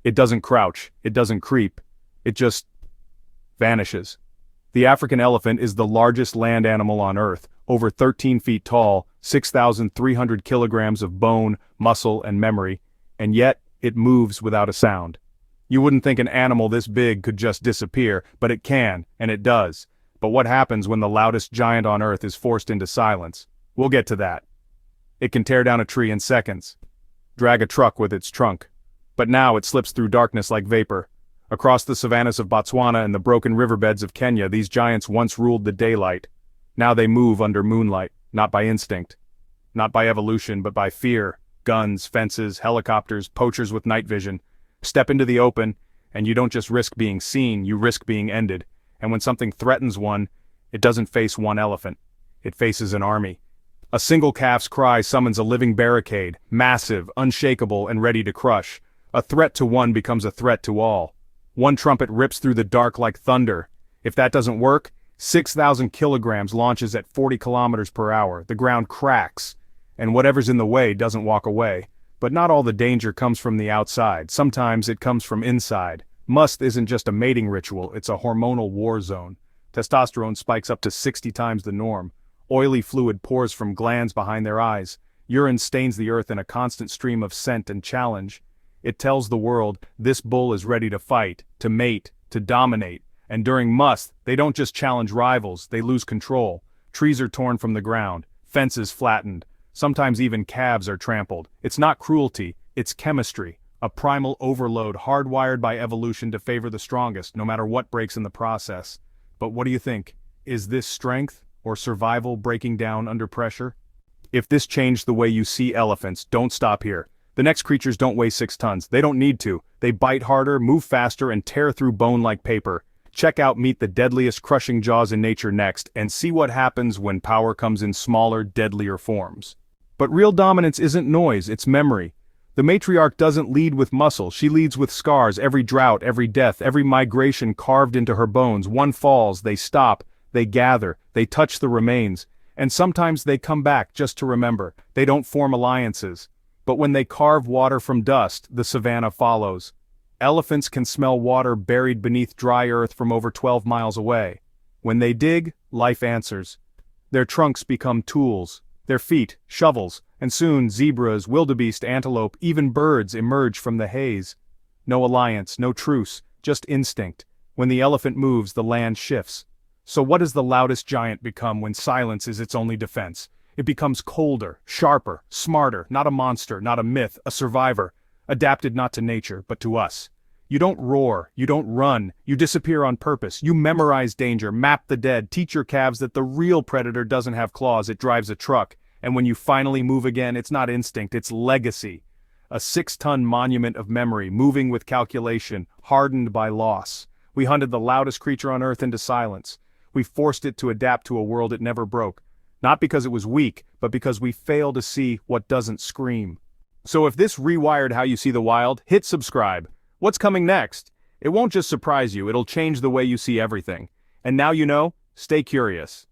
It doesn't crouch, it doesn't creep, it just vanishes. The African elephant is the largest land animal on Earth, over 13 feet tall, 6,300 kilograms of bone, muscle, and memory, and yet it moves without a sound. You wouldn't think an animal this big could just disappear, but it can, and it does. But what happens when the loudest giant on Earth is forced into silence? We'll get to that. It can tear down a tree in seconds, drag a truck with its trunk. But now it slips through darkness like vapor. Across the savannas of Botswana and the broken riverbeds of Kenya, these giants once ruled the daylight. Now they move under moonlight, not by instinct. Not by evolution, but by fear. Guns, fences, helicopters, poachers with night vision. Step into the open, and you don't just risk being seen, you risk being ended. And when something threatens one, it doesn't face one elephant. It faces an army. A single calf's cry summons a living barricade, massive, unshakable, and ready to crush. A threat to one becomes a threat to all. One trumpet rips through the dark like thunder. If that doesn't work, 6,000 kilograms launches at 40 kilometers per hour. The ground cracks, and whatever's in the way doesn't walk away. But not all the danger comes from the outside. Sometimes it comes from inside. Musth isn't just a mating ritual, it's a hormonal war zone. Testosterone spikes up to 60 times the norm. Oily fluid pours from glands behind their eyes. Urine stains the earth in a constant stream of scent and challenge. It tells the world, this bull is ready to fight, to mate, to dominate. And during musth, they don't just challenge rivals, they lose control. Trees are torn from the ground, fences flattened. Sometimes even calves are trampled. It's not cruelty, it's chemistry. A primal overload hardwired by evolution to favor the strongest, no matter what breaks in the process. But what do you think? Is this strength, or survival breaking down under pressure? If this changed the way you see elephants, don't stop here. The next creatures don't weigh 6 tons. They don't need to. They bite harder, move faster, and tear through bone like paper. Check out Meet the Deadliest Crushing Jaws in Nature next, and see what happens when power comes in smaller, deadlier forms. But real dominance isn't noise, it's memory. The matriarch doesn't lead with muscle, she leads with scars. Every drought, every death, every migration carved into her bones. One falls, they stop, they gather, they touch the remains. And sometimes they come back just to remember. They don't form alliances. But when they carve water from dust, the savanna follows. Elephants can smell water buried beneath dry earth from over 12 miles away. When they dig, life answers. Their trunks become tools, their feet, shovels, and soon zebras, wildebeest, antelope, even birds emerge from the haze. No alliance, no truce, just instinct. When the elephant moves, the land shifts. So what does the loudest giant become when silence is its only defense? It becomes colder, sharper, smarter, not a monster, not a myth, a survivor, adapted not to nature, but to us. You don't roar, you don't run, you disappear on purpose, you memorize danger, map the dead, teach your calves that the real predator doesn't have claws, it drives a truck, and when you finally move again, it's not instinct, it's legacy. A 6-ton monument of memory, moving with calculation, hardened by loss. We hunted the loudest creature on Earth into silence. We forced it to adapt to a world it never broke. Not because it was weak, but because we fail to see what doesn't scream. So if this rewired how you see the wild, hit subscribe. What's coming next? It won't just surprise you, it'll change the way you see everything. And now you know, stay curious.